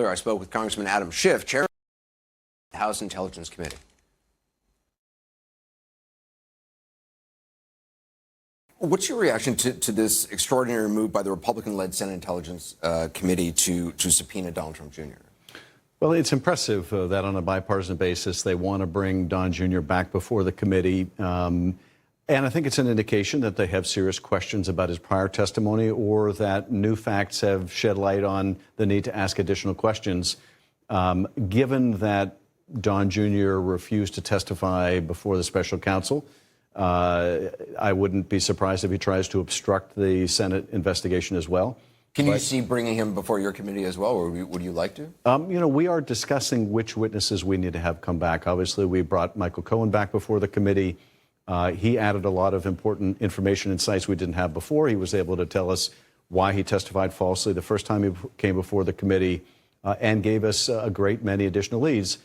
earlier, I spoke with Congressman Adam Schiff, chair of the House Intelligence Committee. What's your reaction to this extraordinary move by the Republican-led Senate Intelligence Committee to subpoena Donald Trump Jr.? Well, it's impressive that on a bipartisan basis they want to bring Don Jr. back before the committee. And I think it's an indication that they have serious questions about his prior testimony, or that new facts have shed light on the need to ask additional questions. Given that Don Jr. refused to testify before the special counsel, I wouldn't be surprised if he tries to obstruct the Senate investigation as well. Can you see bringing him before your committee as well, or would you like to? You know, we are discussing which witnesses we need to have come back. Obviously, we brought Michael Cohen back before the committee. He added a lot of important information and insights we didn't have before. He was able to tell us why he testified falsely the first time he came before the committee, and gave us a great many additional leads.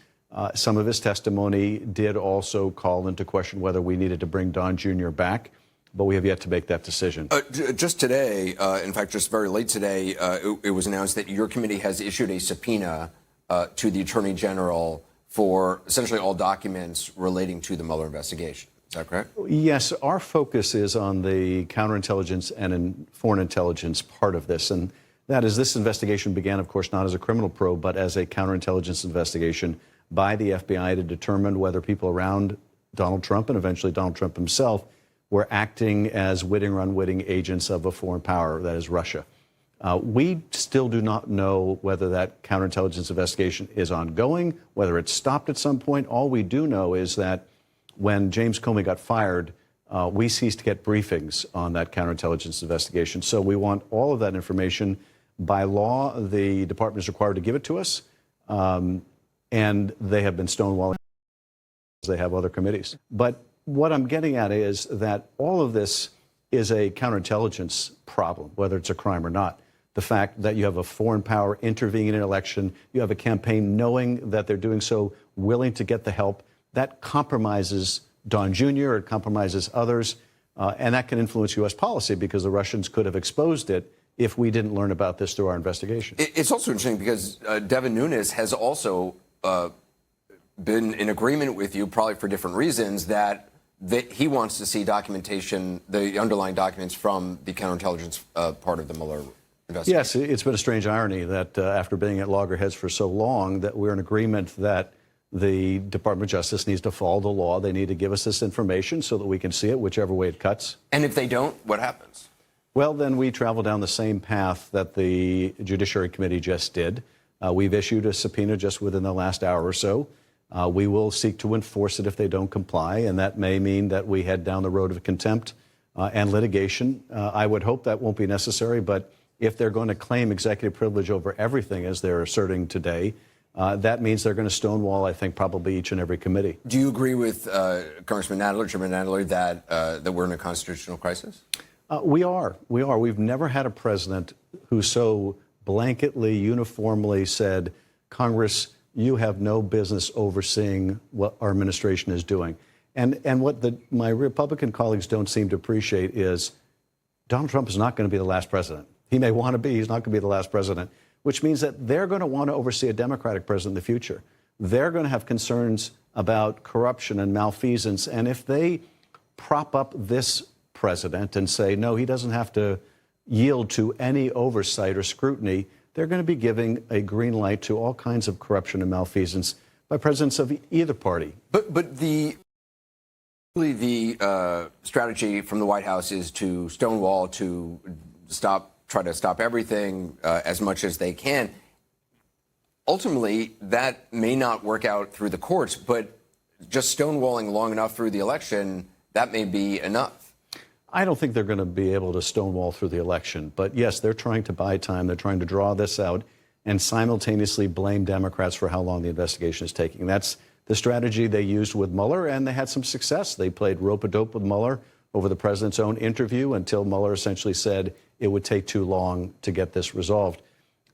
Some of his testimony did also call into question whether we needed to bring Don Jr. back, but we have yet to make that decision. Just today, in fact, just very late today, it was announced that your committee has issued a subpoena to the Attorney General for essentially all documents relating to the Mueller investigation. Is that correct? Yes, our focus is on the counterintelligence and foreign intelligence part of this. And that is, this investigation began, of course, not as a criminal probe, but as a counterintelligence investigation by the FBI to determine whether people around Donald Trump and eventually Donald Trump himself were acting as witting or unwitting agents of a foreign power, that is Russia. We still do not know whether that counterintelligence investigation is ongoing, whether it stopped at some point. All we do know is that when James Comey got fired, we ceased to get briefings on that counterintelligence investigation. So we want all of that information. By law, the department is required to give it to us, and they have been stonewalling as they have other committees. But what I'm getting at is that all of this is a counterintelligence problem, whether it's a crime or not. The fact that you have a foreign power intervening in an election, you have a campaign knowing that they're doing so, willing to get the help, that compromises Don Jr., it compromises others, and that can influence U.S. policy because the Russians could have exposed it if we didn't learn about this through our investigation. It's also interesting because Devin Nunes has also been in agreement with you, probably for different reasons, that he wants to see documentation, the underlying documents from the counterintelligence part of the Mueller investigation. Yes, it's been a strange irony that after being at loggerheads for so long, that we're in agreement that the Department of Justice needs to follow the law. They need to give us this information so that we can see it, whichever way it cuts. And if they don't, what happens? Well, then we travel down the same path that the Judiciary Committee just did. We've issued a subpoena just within the last hour or so. We will seek to enforce it if they don't comply, and that may mean that we head down the road of contempt and litigation. I would hope that won't be necessary, but if they're going to claim executive privilege over everything, as they're asserting today, that means they're going to stonewall, I think, probably each and every committee. Do you agree with Congressman Nadler, Chairman Nadler, that we're in a constitutional crisis? We are. We've never had a president who so blanketly, uniformly said, Congress, you have no business overseeing what our administration is doing. And what my Republican colleagues don't seem to appreciate is Donald Trump is not going to be the last president. He may want to be. He's not going to be the last president, which means that they're going to want to oversee a Democratic president in the future. They're going to have concerns about corruption and malfeasance. And if they prop up this president and say, no, he doesn't have to yield to any oversight or scrutiny, they're going to be giving a green light to all kinds of corruption and malfeasance by presidents of either party. But the strategy from the White House is to stonewall, to try to stop everything as much as they can. Ultimately, that may not work out through the courts, but just stonewalling long enough through the election, that may be enough. I don't think they're going to be able to stonewall through the election. But yes, they're trying to buy time. They're trying to draw this out and simultaneously blame Democrats for how long the investigation is taking. That's the strategy they used with Mueller, and they had some success. They played rope-a-dope with Mueller over the president's own interview until Mueller essentially said it would take too long to get this resolved.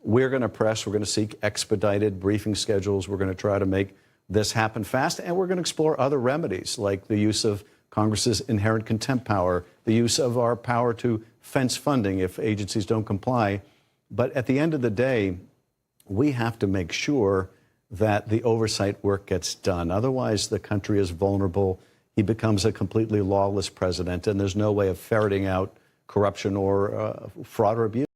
We're going to press. We're going to seek expedited briefing schedules. We're going to try to make this happen fast, and we're going to explore other remedies like the use of Congress's inherent contempt power, the use of our power to fence funding if agencies don't comply. But at the end of the day, we have to make sure that the oversight work gets done. Otherwise, the country is vulnerable. He becomes a completely lawless president, and there's no way of ferreting out corruption or fraud or abuse.